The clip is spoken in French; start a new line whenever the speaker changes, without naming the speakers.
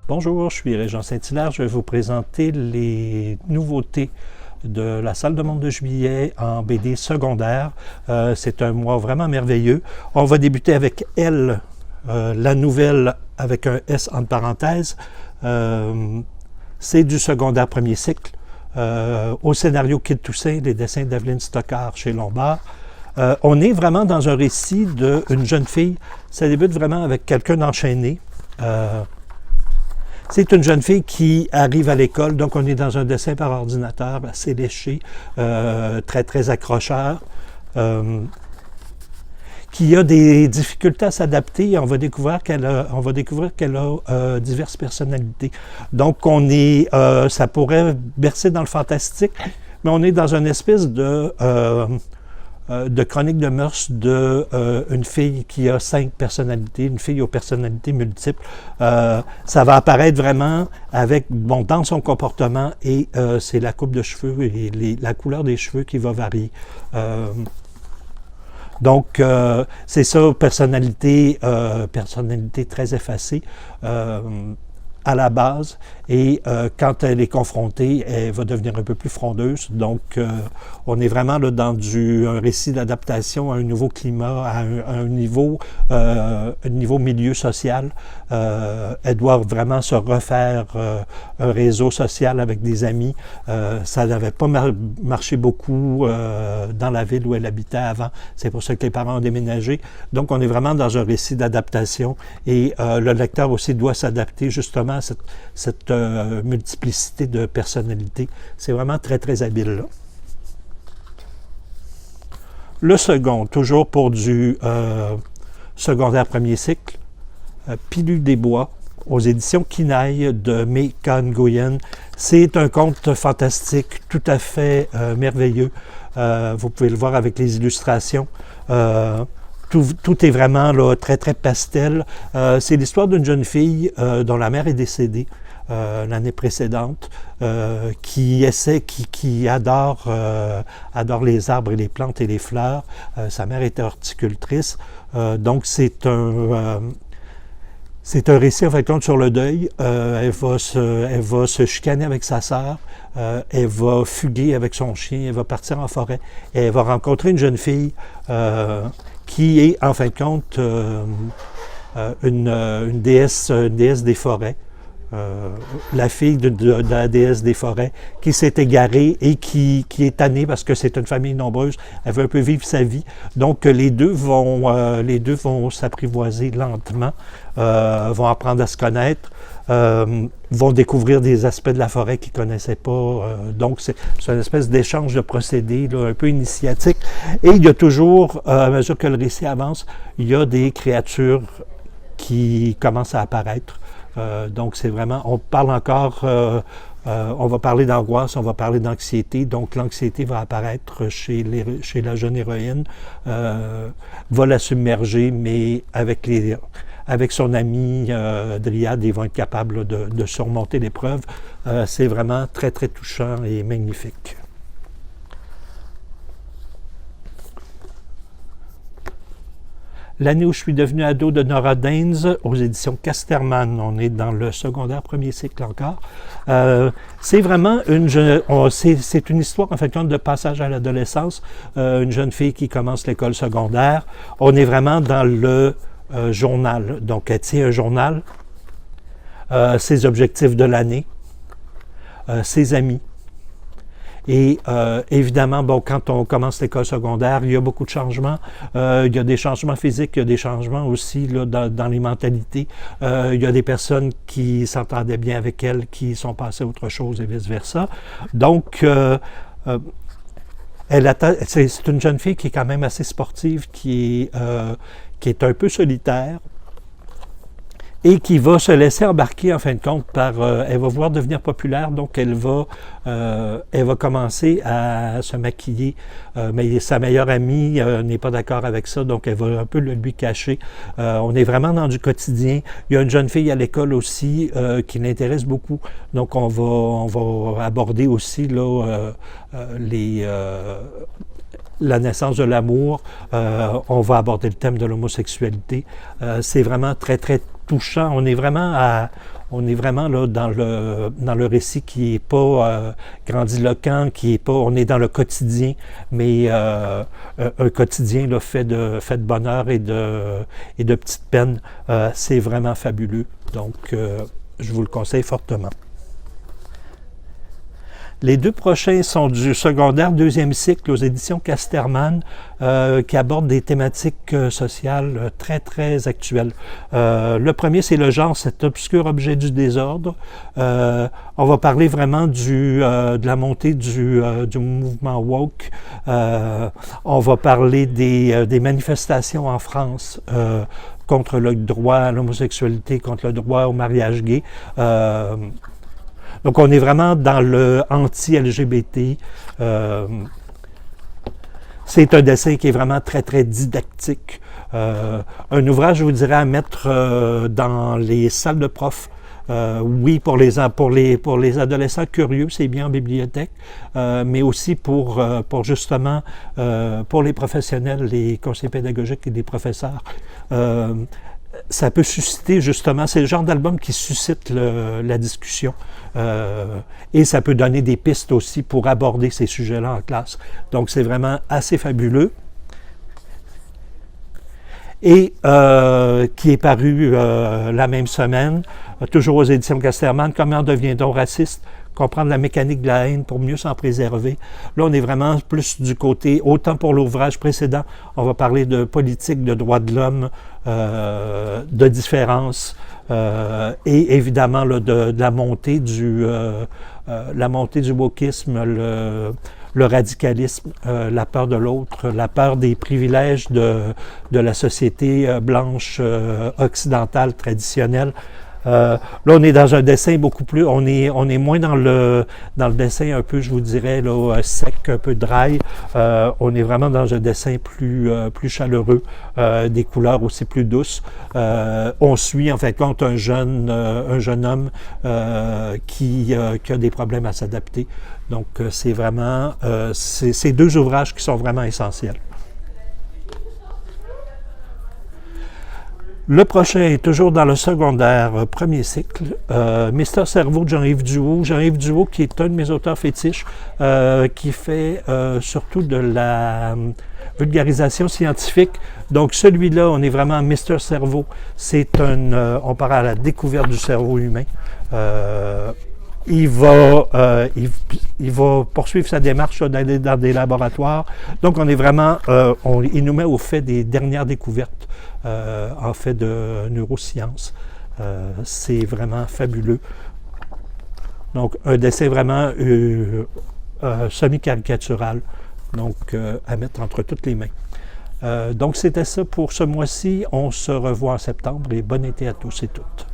Bonjour, je suis Régent Saint-Hilaire. Je vais vous présenter les nouveautés de la Salle de monde de juillet en BD secondaire. C'est un mois vraiment merveilleux. On va débuter avec Elle, la nouvelle avec un S entre parenthèses. C'est du secondaire premier cycle. Au scénario Kid Toussaint, les dessins d'Evelyne Stockard chez Lombard. On est vraiment dans un récit d'une jeune fille. Ça débute vraiment avec quelqu'un d'enchaîné. C'est une jeune fille qui arrive à l'école, donc on est dans un dessin par ordinateur assez léché, très accrocheur, qui a des difficultés à s'adapter. On va découvrir qu'elle a diverses personnalités. Donc ça pourrait bercer dans le fantastique, mais on est dans une espèce de chronique de mœurs une fille qui a 5 personnalités, une fille aux personnalités multiples. Ça va apparaître vraiment dans son comportement et c'est la coupe de cheveux et la couleur des cheveux qui va varier. Donc, c'est ça, personnalité très effacée à la base, et quand elle est confrontée, elle va devenir un peu plus frondeuse. Donc, on est vraiment là dans un récit d'adaptation à un nouveau climat, à un niveau milieu social. Elle doit vraiment se refaire un réseau social avec des amis. Ça n'avait pas marché beaucoup dans la ville où elle habitait avant. C'est pour ça que les parents ont déménagé. Donc, on est vraiment dans un récit d'adaptation, et le lecteur aussi doit s'adapter justement à cette multiplicité de personnalités. C'est vraiment très habile, là. Le second, toujours pour du secondaire premier cycle, Pilule des bois, aux éditions Kinaï de May Can Nguyen. C'est un conte fantastique tout à fait merveilleux. Vous pouvez le voir avec les illustrations. Tout est vraiment là, très pastel. C'est l'histoire d'une jeune fille dont la mère est décédée l'année précédente, qui adore les arbres et les plantes et les fleurs. Sa mère était horticultrice. Donc c'est un récit en fin de compte sur le deuil. Elle va se chicaner avec sa sœur. Elle va fuguer avec son chien. Elle va partir en forêt. Et elle va rencontrer une jeune fille qui est en fin de compte une déesse des forêts. La fille de la déesse des forêts qui s'est égarée et qui est tannée parce que c'est une famille nombreuse. Elle veut un peu vivre sa vie. Donc les deux vont s'apprivoiser lentement, vont apprendre à se connaître, vont découvrir des aspects de la forêt qu'ils ne connaissaient pas. Donc c'est une espèce d'échange de procédés là, un peu initiatique. Et il y a toujours, à mesure que le récit avance, il y a des créatures qui commencent à apparaître. Donc, c'est vraiment, on parle encore, on va parler d'angoisse, on va parler d'anxiété. Donc, l'anxiété va apparaître chez la jeune héroïne, va la submerger, mais avec son ami Dryade, ils vont être capables de surmonter l'épreuve. C'est vraiment très touchant et magnifique. L'année où je suis devenu ado de Nora Daines, aux éditions Casterman. On est dans le secondaire premier cycle encore. C'est vraiment c'est une histoire en fait de passage à l'adolescence. Une jeune fille qui commence l'école secondaire. On est vraiment dans le journal. Donc, elle tient un journal, ses objectifs de l'année, ses amis. Et évidemment, quand on commence l'école secondaire, il y a beaucoup de changements. Il y a des changements physiques, il y a des changements aussi là, dans les mentalités. Il y a des personnes qui s'entendaient bien avec elle, qui sont passées à autre chose et vice-versa. Donc, c'est une jeune fille qui est quand même assez sportive, qui est un peu solitaire, et qui va se laisser embarquer en fin de compte elle va vouloir devenir populaire, donc elle va commencer à se maquiller, mais sa meilleure amie n'est pas d'accord avec ça, donc elle va un peu le lui cacher. On est vraiment dans du quotidien. Il y a une jeune fille à l'école aussi qui l'intéresse beaucoup, donc on va aborder aussi là, la naissance de l'amour. On va aborder le thème de l'homosexualité. C'est vraiment très, très touchant. On est vraiment là dans le récit qui n'est pas grandiloquent, on est dans le quotidien, mais un quotidien là, fait de bonheur et de petites peines. C'est vraiment fabuleux. Donc, je vous le conseille fortement. Les deux prochains sont du secondaire, deuxième cycle aux éditions Casterman, qui abordent des thématiques sociales très, très actuelles. Le premier, c'est le genre, cet obscur objet du désordre. On va parler vraiment de la montée du mouvement woke. On va parler des manifestations en France contre le droit à l'homosexualité, contre le droit au mariage gay. Donc, on est vraiment dans le anti-LGBT. C'est un dessin qui est vraiment très, très didactique. Un ouvrage, je vous dirais, à mettre dans les salles de profs. Oui, pour les adolescents curieux, c'est bien en bibliothèque, mais aussi pour justement, pour les professionnels, les conseillers pédagogiques et les professeurs. Ça peut susciter justement, c'est le genre d'album qui suscite la discussion et ça peut donner des pistes aussi pour aborder ces sujets-là en classe. Donc c'est vraiment assez fabuleux. Et qui est paru la même semaine, toujours aux éditions Casterman, Comment devient-on raciste? Comprendre la mécanique de la haine pour mieux s'en préserver. Là, on est vraiment plus du côté, autant pour l'ouvrage précédent, on va parler de politique, de droits de l'homme, de différence, et évidemment là, de la montée du wokisme, le radicalisme, la peur de l'autre, la peur des privilèges de la société blanche occidentale traditionnelle. Là, on est dans un dessin beaucoup plus, on est moins dans le dessin un peu, je vous dirais, là, sec, un peu dry. On est vraiment dans un dessin plus chaleureux, des couleurs aussi plus douces. On suit, en fait, compte un jeune homme qui a des problèmes à s'adapter. Donc, c'est vraiment, c'est deux ouvrages qui sont vraiment essentiels. Le prochain est toujours dans le secondaire, premier cycle, Mister Cerveau de Jean-Yves Duhaut. Jean-Yves Duhaut, qui est un de mes auteurs fétiches, qui fait surtout de la vulgarisation scientifique. Donc celui-là, on est vraiment Mister Cerveau. On part à la découverte du cerveau humain. Il va poursuivre sa démarche d'aller dans des laboratoires. Donc, on est vraiment, il nous met au fait des dernières découvertes, en fait de neurosciences. C'est vraiment fabuleux. Donc, un dessin vraiment semi-caricatural, donc à mettre entre toutes les mains. Donc, c'était ça pour ce mois-ci. On se revoit en septembre et bon été à tous et toutes.